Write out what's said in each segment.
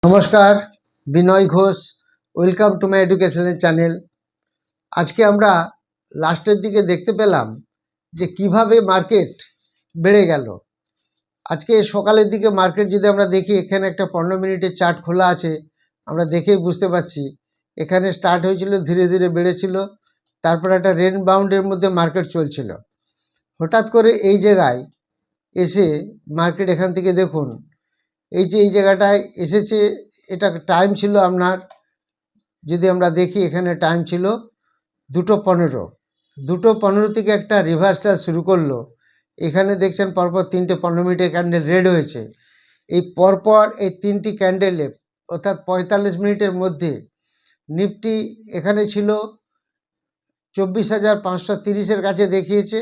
নমস্কার, Binoy Ghosh. Welcome to my educational channel. আজকে আমরা লাস্টের দিকে দেখতে পেলাম যে কিভাবে মার্কেট বেড়ে গেল। আজকে সকালের দিকে মার্কেট যদি আমরা দেখি, এখানে একটা 15 মিনিটের চার্ট খোলা আছে, আমরা দেখেই বুঝতে পারছি এখানে স্টার্ট হয়েছিল, ধীরে ধীরে বেড়েছিল, তারপর একটা রেন বাউন্ডের মধ্যে মার্কেট চলছিল। হঠাৎ করে এই জায়গায় এসে মার্কেট এখান থেকে দেখুন, এই যে এই জায়গাটায় এসেছে, এটা টাইম ছিল আপনার, যদি আমরা দেখি এখানে টাইম ছিল 2:15। 2:15 থেকে একটা রিভার্সাল শুরু করলো। এখানে দেখছেন পরপর 3টে 15 মিনিটের ক্যান্ডেল রেড হয়েছে। এই পরপর এই 3টি ক্যান্ডেলে অর্থাৎ 45 মিনিটের মধ্যে নিফটি এখানে ছিল 24,530-এর কাছে দেখিয়েছে।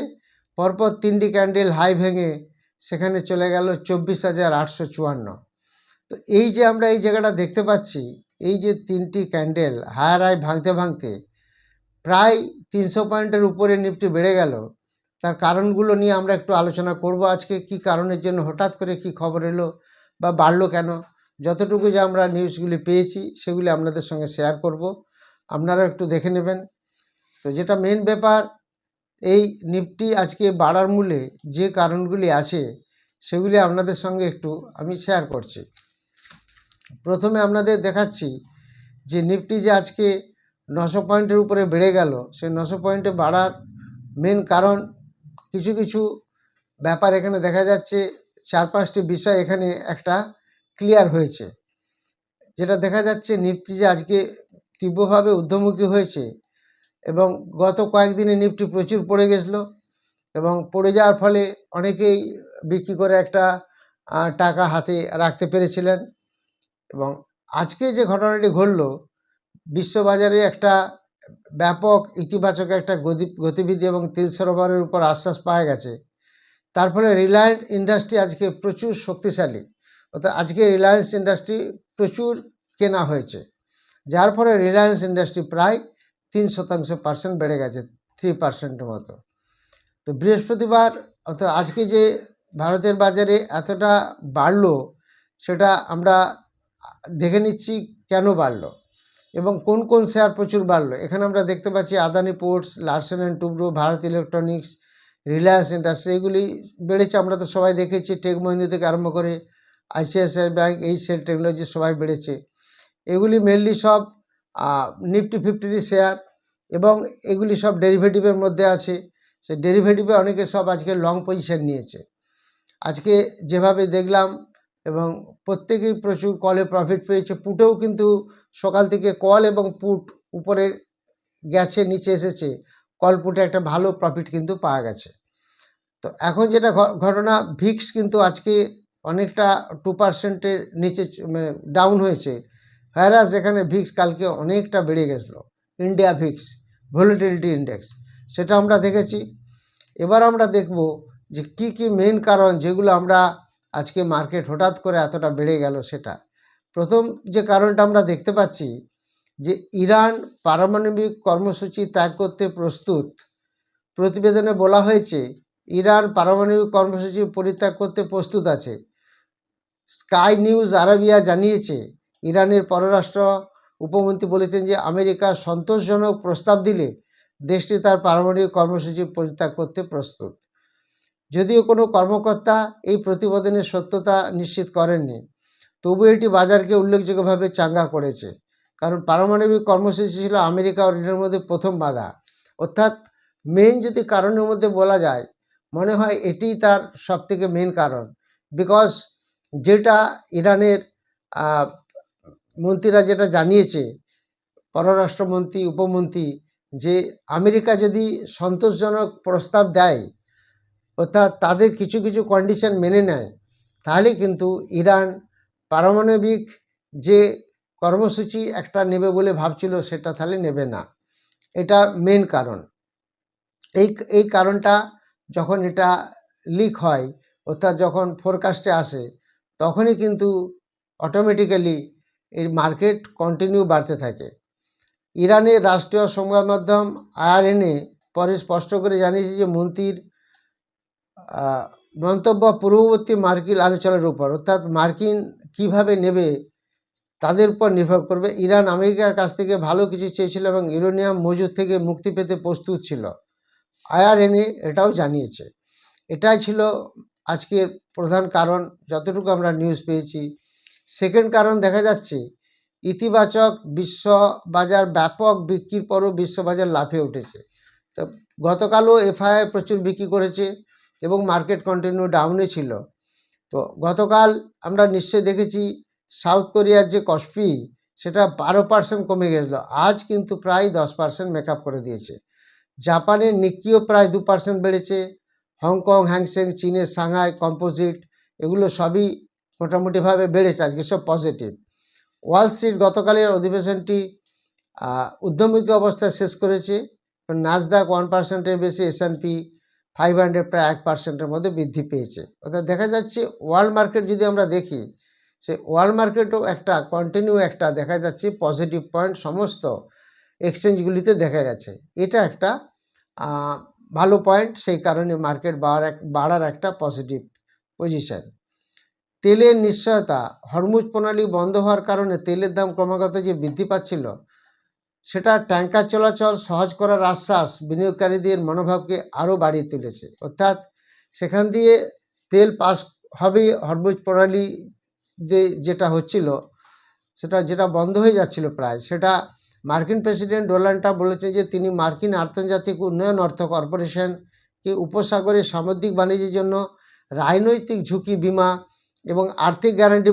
পরপর 3টি ক্যান্ডেল হাই ভেঙে সেখানে চলে গেল 24,854। তো এই যে আমরা এই জায়গাটা দেখতে পাচ্ছি, এই যে 3টি ক্যান্ডেল হায়ার হাই ভাঙতে ভাঙতে প্রায় 300 পয়েন্টের উপরে নিফটি বেড়ে গেল। তার কারণগুলো নিয়ে আমরা একটু আলোচনা করব আজকে। কি কারণের জন্য হঠাৎ করে কি খবর এলো বা বাড়লো কেন, যতটুকু যে আমরা নিউজগুলি পেয়েছি সেগুলি আপনাদের সঙ্গে শেয়ার করব, আপনারা একটু দেখে নেবেন। তো যেটা মেন ব্যাপার, এই নিফটি আজকে বাড়ার মূলে যে কারণগুলি আছে সেগুলি আপনাদের সঙ্গে একটু আমি শেয়ার করছি। প্রথমে আপনাদের দেখাচ্ছি যে নিফটি যে আজকে 900 পয়েন্টের উপরে বেড়ে গেল, সেই 900 পয়েন্টে বাড়ার মেন কারণ কিছু কিছু ব্যাপার এখানে দেখা যাচ্ছে। 4-5টি বিষয় এখানে একটা ক্লিয়ার হয়েছে। যেটা দেখা যাচ্ছে, নিফটি যে আজকে তীব্রভাবে ঊর্ধ্বমুখী হয়েছে এবং গত কয়েকদিনে নিফটি প্রচুর পড়ে গেছিলো এবং পড়ে যাওয়ার ফলে অনেকেই বিক্রি করে একটা টাকা হাতে রাখতে পেরেছিলেন। এবং আজকে যে ঘটনাটি ঘটল, বিশ্ববাজারে একটা ব্যাপক ইতিবাচক একটা গতিবিধি এবং তেল সরবরাহের উপর আশ্বাস পাওয়া গেছে। তার ফলে রিলায়েন্স ইন্ডাস্ট্রি আজকে প্রচুর শক্তিশালী, অর্থাৎ আজকে রিলায়েন্স ইন্ডাস্ট্রি প্রচুর কেনা হয়েছে, যার ফলে রিলায়েন্স ইন্ডাস্ট্রি প্রায় 3% বেড়ে গেছে, 3%-এর মতো। তো বৃহস্পতিবার অর্থাৎ আজকে যে ভারতের বাজারে এতটা বাড়লো, সেটা আমরা দেখে নিচ্ছি কেন বাড়লো এবং কোন কোন শেয়ার প্রচুর বাড়লো। এখানে আমরা দেখতে পাচ্ছি Adani ports, Larsen and Toubro, Bharat electronics, Reliance industry, এগুলি বেড়েছে। আমরা তো সবাই দেখেছি, টেক মহিন্দ্রা থেকে আরম্ভ করে আইসিআইসিআই ব্যাঙ্ক, এইচএল টেকনোলজি সবাই বেড়েছে। এগুলি মেনলি সব নিফটি 50 শেয়ার এবং এগুলি সব ডেরিভেটিভের মধ্যে আছে। সেই ডেরিভেটিভে অনেকে সব আজকে লং পজিশন নিয়েছে। আজকে যেভাবে দেখলাম, এবং প্রত্যেকেই প্রচুর কলে প্রফিট পেয়েছে। পুটেও কিন্তু সকাল থেকে কল এবং পুট উপরে গেছে, নিচে এসেছে, কল পুটে একটা ভালো প্রফিট কিন্তু পাওয়া গেছে। তো এখন যেটা ঘটনা, ভিক্স কিন্তু আজকে অনেকটা 2%-এর নিচে মানে ডাউন হয়েছে, হ্যারাস এখানে ভিক্স কালকে অনেকটা বেড়ে গেছিলো। ইন্ডিয়া ভিক্স ভলিটিলিটি ইন্ডেক্স, সেটা আমরা দেখেছি। এবার আমরা দেখব যে কি কি মেন কারণ যেগুলো আমরা আজকে মার্কেট হঠাৎ করে এতটা বেড়ে গেল সেটা। প্রথম যে কারণটা আমরা দেখতে পাচ্ছি যে ইরান পারমাণবিক কর্মসূচি ত্যাগ করতে প্রস্তুত। প্রতিবেদনে বলা হয়েছে ইরান পারমাণবিক কর্মসূচি পরিত্যাগ করতে প্রস্তুত আছে। স্কাই নিউজ আরাবিয়া জানিয়েছে, ইরানের পররাষ্ট্র উপমন্ত্রী বলেছেন যে আমেরিকা সন্তোষজনক প্রস্তাব দিলে দেশটি তার পারমাণবিক কর্মসূচি পরিত্যাগ করতে প্রস্তুত। যদিও কোনো কর্মকর্তা এই প্রতিবেদনের সত্যতা নিশ্চিত করেননি, তবু এটি বাজারকে উল্লেখযোগ্যভাবে চাঙ্গা করেছে। কারণ পারমাণবিক কর্মসূচি ছিল আমেরিকা ও ইরানের মধ্যে প্রথম বাধা। অর্থাৎ মেন যদি কারণের মধ্যে বলা যায়, মনে হয় এটিই তার সবথেকে মেন কারণ। বিকজ যেটা ইরানের মন্ত্রীরা যেটা জানিয়েছে, পররাষ্ট্রমন্ত্রী, উপমন্ত্রী, যে আমেরিকা যদি সন্তোষজনক প্রস্তাব দেয়, অর্থাৎ তাদের কিছু কিছু কন্ডিশন মেনে নেয়, তাহলে কিন্তু ইরান পারমাণবিক যে কর্মসূচি একটা নেবে বলে ভাবছিল সেটা তাহলে নেবে না। এটা মেন কারণ। এই কারণটা যখন এটা লিক হয়, অর্থাৎ যখন ফোরকাস্টে আসে, তখনই কিন্তু অটোমেটিক্যালি এই মার্কেট কন্টিনিউ বাড়তে থাকে। ইরানের রাষ্ট্রীয় সংবাদ মাধ্যম আইআরএনএ পরে স্পষ্ট করে জানিয়েছে যে মন্ত্রীর মন্তব্য পূর্ববর্তী মার্কিন আলোচনার উপর, অর্থাৎ মার্কিন কিভাবে নেবে তাদের উপর নির্ভর করবে। ইরান আমেরিকার কাছ থেকে ভালো কিছু চেয়েছিল এবং ইউরেনিয়াম মজুদ থেকে মুক্তি পেতে প্রস্তুত ছিল, আইআরএনএ এটাও জানিয়েছে। এটাই ছিল আজকের প্রধান কারণ, যতটুকু আমরা নিউজ পেয়েছি। সেকেন্ড কারণ দেখা যাচ্ছে ইতিবাচক, বিশ্ব বাজার ব্যাপক বিক্রির পরও বিশ্ববাজার লাফিয়ে উঠেছে। তো গতকালও এফআইআই প্রচুর বিক্রি করেছে এবং মার্কেট কন্টিনিউ ডাউনে ছিল। তো গতকাল আমরা নিশ্চয়ই দেখেছি সাউথ কোরিয়ার যে কসপি সেটা 12% কমে গেছিলো, আজ কিন্তু প্রায় 10% মেকআপ করে দিয়েছে। জাপানের নিক্কিও প্রায় 2% বেড়েছে। হংকং, হ্যাংসেং, চীনের সাংহাই কম্পোজিট এগুলো সবই মোটামুটিভাবে বেড়েছে, আজকে সব পজিটিভ। ওয়াল স্ট্রিট গতকালের অধিবেশনটি ঊর্ধ্বমুখী অবস্থায় শেষ করেছে। নাসদাক 1%-এর বেশি, S&P 500 প্রায় 1%-এর মধ্যে বৃদ্ধি পেয়েছে। অর্থাৎ দেখা যাচ্ছে ওয়ার্ল্ড মার্কেট যদি আমরা দেখি, সে ওয়ার্ল্ড মার্কেটও একটা কন্টিনিউ একটা দেখা যাচ্ছে পজিটিভ পয়েন্ট সমস্ত এক্সচেঞ্জগুলিতে দেখা গেছে। এটা একটা ভালো পয়েন্ট, সেই কারণে মার্কেট বাড়ার একটা পজিটিভ পজিশন। তেলের নিশ্চয়তা, হরমুজ প্রণালী বন্ধ হওয়ার কারণে তেলের দাম ক্রমাগত যে বৃদ্ধি পাচ্ছিল, সেটা ট্যাঙ্কার চলাচল সহজ করার আশ্বাস বিনিয়োগকারীদের মনোভাবকে আরও বাড়িয়ে তুলেছে। অর্থাৎ সেখান দিয়ে তেল পাস হবে, হরমুজ প্রণালী যেটা হচ্ছিল যেটা বন্ধ হয়ে যাচ্ছিল প্রায়, সেটা মার্কিন প্রেসিডেন্ট ডোনাল্ড ট্রাম্প বলেছে যে তিনি মার্কিন আন্তর্জাতিক উন্নয়ন অর্থ কর্পোরেশনকে উপসাগরের সামুদ্রিক বাণিজ্যের জন্য রাজনৈতিক ঝুঁকি বিমা এবং আর্থিক গ্যারান্টি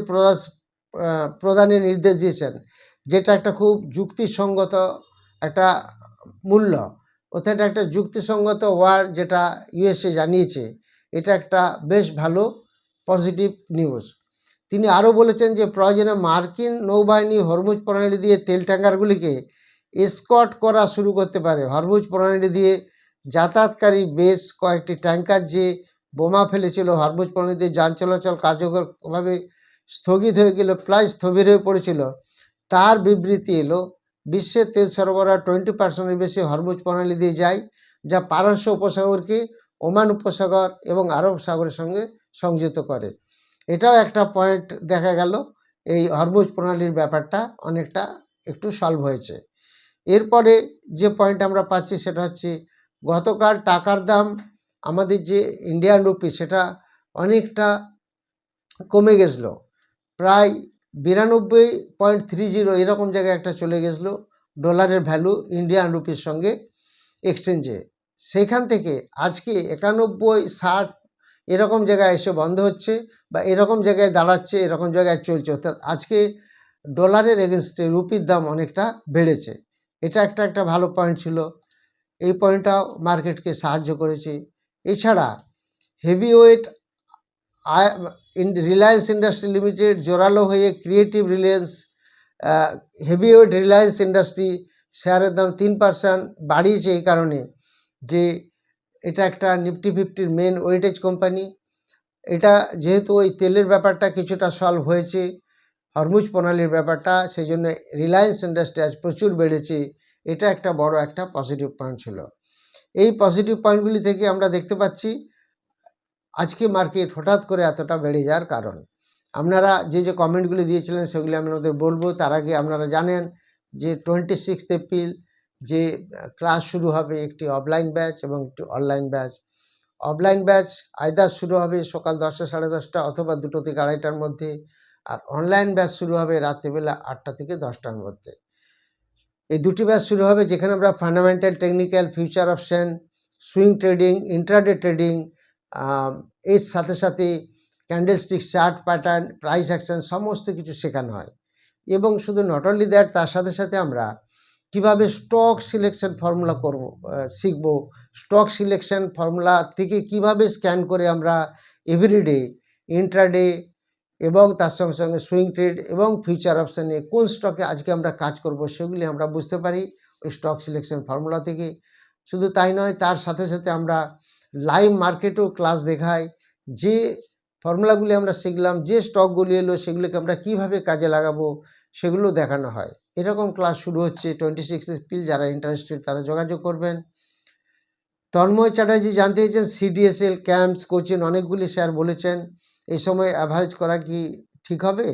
প্রদানের নির্দেশ দিয়েছেন, যেটা একটা খুব যুক্তিসঙ্গত একটা মূল্য। অর্থাৎ একটা যুক্তিসঙ্গত ওয়ার্ড যেটা ইউএসএ জানিয়েছে, এটা একটা বেশ ভালো পজিটিভ নিউজ। তিনি আরও বলেছেন যে প্রয়োজনে মার্কিন নৌবাহিনী হরমুজ প্রণালী দিয়ে তেল ট্যাঙ্কারগুলিকে এসকর্ট করা শুরু করতে পারে। হরমুজ প্রণালী দিয়ে যাতায়াতকারী বেশ কয়েকটি ট্যাঙ্কার যে বোমা ফেলেছিল, হরমুজ প্রণালী দিয়ে যান চলাচল কার্যকরভাবে স্থগিত হয়ে গেল, প্রায় স্থবির হয়ে পড়েছিল, তার বিবৃতি এলো। বিশ্বের তেল সরবরাহ 20%-এর বেশি হরমুজ প্রণালী দিয়ে যায়, যা পারস্য উপসাগরকে ওমান উপসাগর এবং আরব সাগরের সঙ্গে সংযুক্ত করে। এটাও একটা পয়েন্ট দেখা গেল, এই হরমুজ প্রণালীর ব্যাপারটা অনেকটা একটু সলভ হয়েছে। এরপরে যে পয়েন্ট আমরা পাচ্ছি সেটা হচ্ছে গতকাল টাকার দাম, আমাদের যে ইন্ডিয়ান রুপি, সেটা অনেকটা কমে গেছিলো, প্রায় 92.30 এরকম জায়গায় একটা চলে গেছিলো ডলারের ভ্যালু ইন্ডিয়ান রুপির সঙ্গে এক্সচেঞ্জে। সেইখান থেকে আজকে 91.60 এরকম জায়গায় এসে বন্ধ হচ্ছে বা এরকম জায়গায় দাঁড়াচ্ছে, এরকম জায়গায় চলছে। অর্থাৎ আজকে ডলারের এগেনস্টে রুপির দাম অনেকটা বেড়েছে। এটা একটা ভালো পয়েন্ট ছিল, এই পয়েন্টটাও মার্কেটকে সাহায্য করেছে। এছাড়া হেভিওয়েট রিলায়েন্স ইন্ডাস্ট্রি লিমিটেড জোরালো হয়ে ক্রিয়েটিভ হেভিওয়েট রিলায়েন্স ইন্ডাস্ট্রি শেয়ারের দাম 3% বাড়িয়েছে, এই কারণে যে এটা একটা নিফটি 50-র মেন ওয়েটেজ কোম্পানি। এটা যেহেতু ওই তেলের ব্যাপারটা কিছুটা সলভ হয়েছে, হরমুজ প্রণালীর ব্যাপারটা, সেই জন্য রিলায়েন্স ইন্ডাস্ট্রি আজ প্রচুর বেড়েছে। এটা একটা বড় একটা পজিটিভ পয়েন্ট ছিল। এই পজিটিভ পয়েন্টগুলি থেকে আমরা দেখতে পাচ্ছি আজকে মার্কেট হঠাৎ করে এতটা বেড়ে যাওয়ার কারণ। আপনারা যে কমেন্টগুলি দিয়েছিলেন সেগুলি আমি ওদের বলবো। তার আগে আপনারা জানেন যে 26 এপ্রিল যে ক্লাস শুরু হবে, একটি অফলাইন ব্যাচ এবং একটি online batch. Offline batch either শুরু হবে সকাল 10টা, 10:30 অথবা 2টো থেকে 2:30টার মধ্যে, আর অনলাইন ব্যাচ শুরু হবে রাত্রিবেলা 8টা থেকে 10টার মধ্যে। এই দুটি ব্যাচ শুরু হবে, যেখানে আমরা fundamental, technical, future option, swing trading, intraday trading, এর সাথে সাথে candlestick chart pattern, price action সমস্ত কিছু শেখানো হয়। এবং শুধু নট অনলি দ্যাট, তার সাথে সাথে আমরা কিভাবে স্টক সিলেকশন ফর্মুলা শিখব, স্টক সিলেকশন ফর্মুলা থেকে কিভাবে স্ক্যান করে আমরা এভরিডে, ইন্ট্রাডে এবং তার সঙ্গে সঙ্গে সুইং ট্রেড এবং ফিউচার অপশানে কোন স্টকে আজকে আমরা কাজ করব সেগুলি আমরা বুঝতে পারি ওই স্টক সিলেকশন ফর্মুলা থেকে। শুধু তাই নয়, তার সাথে সাথে আমরা লাইভ মার্কেটেও ক্লাস দেখাই, যে ফর্মুলাগুলি আমরা শিখলাম, যে স্টকগুলি এলো সেগুলিকে আমরা কিভাবে কাজে লাগাবো সেগুলো দেখানো হয়। এরকম ক্লাস শুরু হচ্ছে 26 এপ্রিল। যারা ইন্টারেস্টেড তারা যোগাযোগ করবেন। তন্ময় চ্যাটার্জি জানতে চেয়েছেন সিডিএসএল, ক্যাম্পস, কোচিন অনেকগুলি শেয়ার বলেছেন, এই সময় অ্যাভারেজ করা কি ঠিক হবে?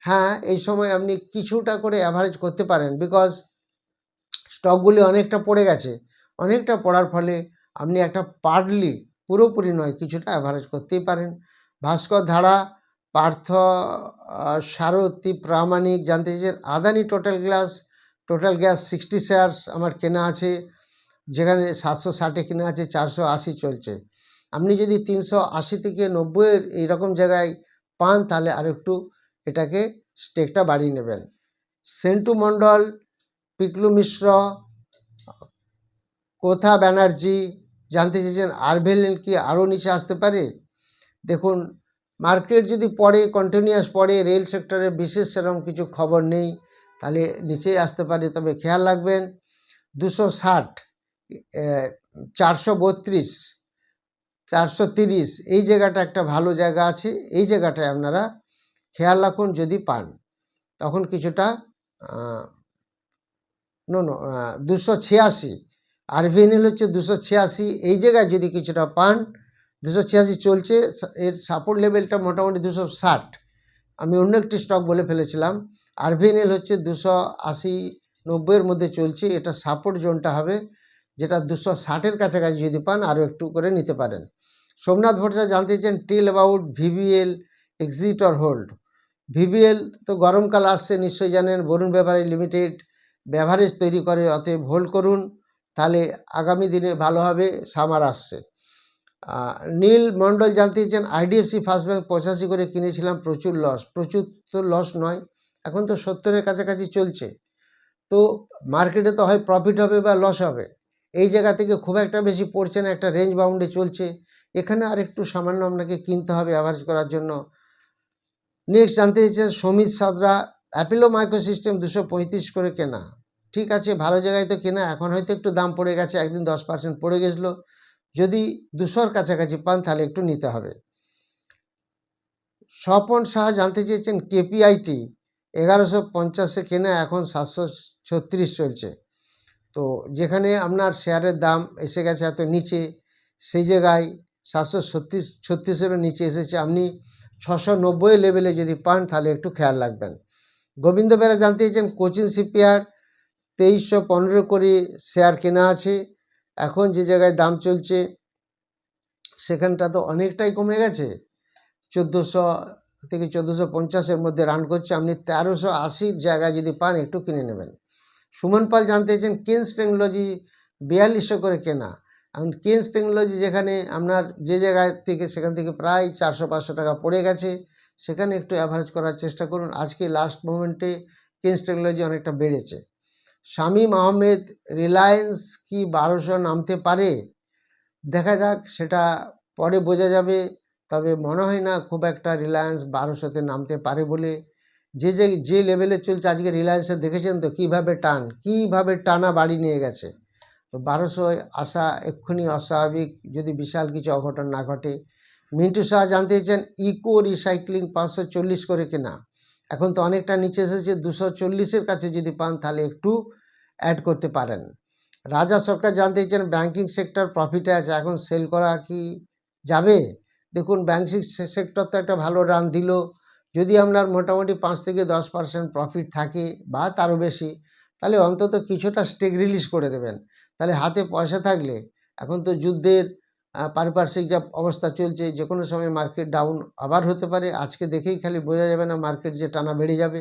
হ্যাঁ, এই সময় আপনি কিছুটা করে অ্যাভারেজ করতে পারেন, বিকজ স্টকগুলি অনেকটা পড়ে গেছে। অনেকটা পড়ার ফলে আপনি একটা পার্টলি, পুরোপুরি নয়, কিছুটা অ্যাভারেজ করতেই পারেন। ভাস্কর ধারা, পার্থ সারথী, প্রামাণিক জানতে চেয়েছেন আদানি টোটাল গ্যাস 60 শেয়ার্স আমার কেনা আছে, যেখানে 760-এ কেনা আছে, 480 চলছে। আপনি যদি 380 থেকে 90-এর এইরকম জায়গায় পান তাহলে আরেকটু এটাকে স্টেকটা বাড়িয়ে নেবেন। সেন্টু মণ্ডল, পিকলু মিশ্র, কোথা ব্যানার্জি জানতে চেয়েছেন আরভেলেন কি আরও নিচে আসতে পারে। দেখুন, মার্কেট যদি পড়ে, কন্টিনিউয়াস পড়ে, রেল সেক্টরে বিশেষ সেরকম কিছু খবর নেই, তাহলে নিচেই আসতে পারে। তবে খেয়াল রাখবেন 260, 432, 430 এই জায়গাটা একটা ভালো জায়গা আছে। এই জায়গাটায় আপনারা খেয়াল রাখুন, যদি পান তখন কিছুটা 286, আরভিএনএল হচ্ছে 286, এই জায়গায় যদি কিছুটা পান, 286 চলছে, এর সাপোর্ট লেভেলটা মোটামুটি 260। আমি অন্য একটি স্টক বলে ফেলেছিলাম, আরভিএনএল হচ্ছে 280-90-এর মধ্যে চলছে, এটা সাপোর্ট জোনটা হবে, যেটা 260-এর কাছাকাছি যদি পান আরও একটু করে নিতে পারেন। সোমনাথ ভট্টাচার্য জানতে চান till about ভিভিএল, exit or hold. ভিভিএল তো গরমকাল আসছে, নিশ্চয়ই জানেন, বরুণ বেভারেজ লিমিটেড বেভারেজ তৈরি করে, অতএব হোল্ড করুন, তাহলে আগামী দিনে ভালো হবে, সামার আসছে। নীল মণ্ডল জানতে চান আইডিএফসি ফার্স্ট ব্যাংক 85 করে কিনেছিলাম, প্রচুর লস। প্রচুর তো লস নয়, এখন তো 70-এর কাছাকাছি চলছে, তো মার্কেটে তো হয় প্রফিট হবে বা লস হবে। এই জায়গা থেকে খুব একটা বেশি পড়ছে না, একটা রেঞ্জ বাউন্ডে চলছে, এখানে আর একটু সামান্য আপনাকে কিনতে হবে অ্যাভারেজ করার জন্য। নেক্সট জানতে চাইছেন সমিত সাদরা, অ্যাপেলো মাইক্রোসিস্টেম 235 করে কেনা, ঠিক আছে, ভালো জায়গায় তো কেনা, এখন হয়তো একটু দাম পড়ে গেছে, একদিন 10% পড়ে গেছিলো, যদি 200-র কাছাকাছি পান তাহলে একটু নিতে হবে। স্বপন সাহা জানতে চেয়েছেন কেপিআইটি 1150-এ কেনা, এখন 736 চলছে, তো যেখানে আপনার শেয়ারের দাম এসে গেছে এত নিচে, সেই জায়গায় 736-এরও নিচে এসেছে, আপনি 690 লেভেলে যদি পান তাহলে একটু খেয়াল রাখবেন। গোবিন্দ বেরা জানতে চেয়েছেন কোচিন শিপইয়ার্ড 2315 করে শেয়ার কেনা আছে, এখন যে জায়গায় দাম চলছে সেখানটা তো অনেকটাই কমে গেছে, 1400 থেকে 1450-এর মধ্যে রান করছে, আপনি 1380 জায়গায় যদি পান একটু কিনে নেবেন। সুমন পাল জানতে চাইছেন কেন্স টেকনোলজি 4200 করে কেনা, এখন কেন্স টেকনোলজি যেখানে আপনার যে জায়গায় থেকে সেখান থেকে প্রায় 400-500 টাকা পড়ে গেছে, সেখানে একটু অ্যাভারেজ করার চেষ্টা করুন। আজকে লাস্ট মোমেন্টে কেন্স টেকনোলজি অনেকটা বেড়েছে। শামীম আহমেদ, রিলায়েন্স কি 1200 নামতে পারে, দেখা যাক, সেটা পরে বোঝা যাবে, তবে মনে হয় না খুব একটা রিলায়েন্স 1200-তে নামতে পারে বলে। যে লেভেলে চলছে আজকে রিলায়েন্সে দেখেছেন তো কীভাবে টানা বাড়ি নিয়ে গেছে, তো 1200 আসা এক্ষুনি অস্বাভাবিক, যদি বিশাল কিছু অঘটন না ঘটে। মিন্টু শাহ জানতে চাইছেন ইকো রিসাইক্লিং 540 করে কেনা, এখন তো অনেকটা নিচে এসেছে, 240-এর কাছে যদি পান তাহলে একটু অ্যাড করতে পারেন। রাজা সরকার জানতে চাইছেন ব্যাংকিং সেক্টর প্রফিটে আছে, এখন সেল করা কি যাবে। দেখুন, ব্যাংকিং সেক্টর তো একটা ভালো রান দিল, যদি আপনার মোটামুটি 5 থেকে 10% প্রফিট থাকে বা তারও বেশি, তাহলে অন্তত কিছুটা স্টেক রিলিজ করে দেবেন, তাহলে হাতে পয়সা থাকলে, এখন তো যুদ্ধের পারিপার্শ্বিক যা অবস্থা চলছে, যে কোনো সময় মার্কেট ডাউন আবার হতে পারে, আজকে দেখেই খালি বোঝা যাবে না মার্কেট যে টানা বেড়ে যাবে,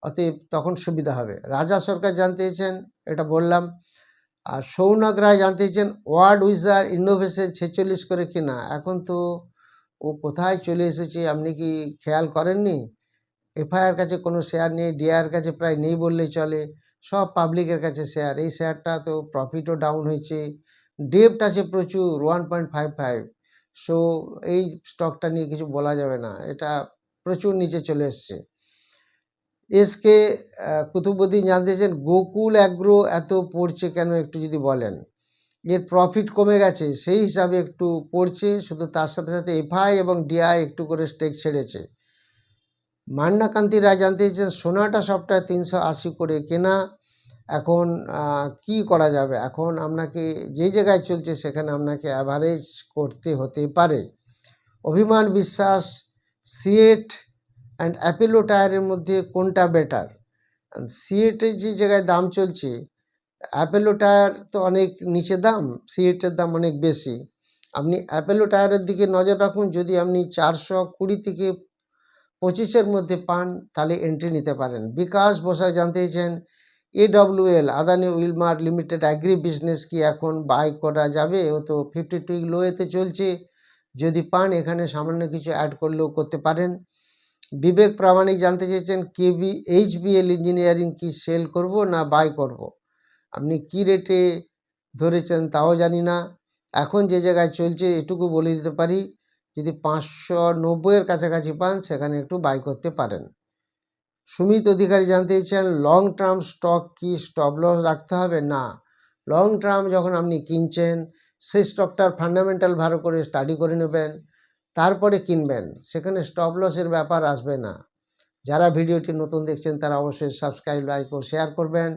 অতএব তখন সুবিধা হবে। রাজা সরকার জানতে চেয়েছেন, এটা বললাম। আর সৌনক রায় জানতে চেয়েছেন ওয়ার্ড উইজার ইনোভেশন 46 করে কিনা, এখন তো ও কোথায় চলে এসেছে, আপনি কি খেয়াল করেননি? এফআইআর কাছে কোনো শেয়ার নেই, ডিআর কাছে প্রায় নেই বললেই চলে, সব পাবলিকের কাছে শেয়ার, এই শেয়ারটা তো প্রফিটও ডাউন হয়েছে, ডেপ্ট আছে প্রচুর 1.55, সো এই স্টকটা নিয়ে কিছু বলা যাবে না, এটা প্রচুর নিচে চলে এসছে। এসকে কুতুবুদ্দিন জানতে চান গোকুল অ্যাগ্রো এত পড়ছে কেন, একটু যদি বলেন। এর প্রফিট কমে গেছে সেই হিসাবে একটু পড়ছে, শুধু তার সাথে সাথে এফআই এবং ডিআই একটু করে স্টেক ছেড়েছে। মান্নাকান্তি রায় জানতে চাইছেন সোনাটা সফটওয়্যার 380 করে কেনা, এখন কি করা যাবে, এখন আপনাকে যেই জায়গায় চলছে সেখানে আপনাকে অ্যাভারেজ করতে হতে পারে। অভিমান বিশ্বাস সিএট অ্যান্ড অ্যাপেলো টায়ারের মধ্যে কোনটা বেটার? সিএটের যে জায়গায় দাম চলছে, অ্যাপেলো টায়ার তো অনেক নিচে দাম, সিএটের দাম অনেক বেশি। আপনি অ্যাপেলো টায়ারের দিকে নজর রাখুন, যদি আপনি 420 থেকে 25-এর মধ্যে পান তাহলে এন্ট্রি নিতে পারেন। বিকাশ বসাক জানতে চেয়েছেন AWL Adani Wilmar limited agree business কি এখন বাই করা যাবে? ও তো 52 উইক লোয়েতে চলছে, যদি পান এখানে সামান্য কিছু অ্যাড করলেও করতে পারেন। বিবেক প্রামাণিক জানতে চেয়েছেন HBL ইঞ্জিনিয়ারিং কি সেল করব না বাই করব? আপনি কি রেটে ধরেছেন তাও জানি না, এখন যে জায়গায় চলছে এটুকু বলে দিতে পারি, যদি 590-এর কাছাকাছি পান সেখানে একটু বাই করতে পারেন। সুমিত অধিকারী জানতে চান লং টার্ম স্টক কি স্টপ লস রাখতে হবে? না, লং টার্ম যখন আপনি কিনছেন সেই স্টকটার ফান্ডামেন্টাল ভালো করে স্টাডি করে নেবেন, তারপরে কিনবেন, সেখানে স্টপ লসের ব্যাপার আসবে না। যারা ভিডিওটি নতুন দেখছেন তারা অবশ্যই সাবস্ক্রাইব, লাইক ও শেয়ার করবেন,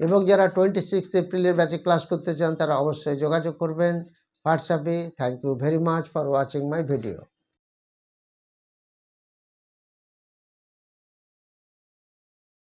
এবং যারা 26 এপ্রিলের ব্যাচে ক্লাস করতে চান তারা অবশ্যই যোগাযোগ করবেন হোয়াটসঅ্যাপে। Thank you very much for watching my video.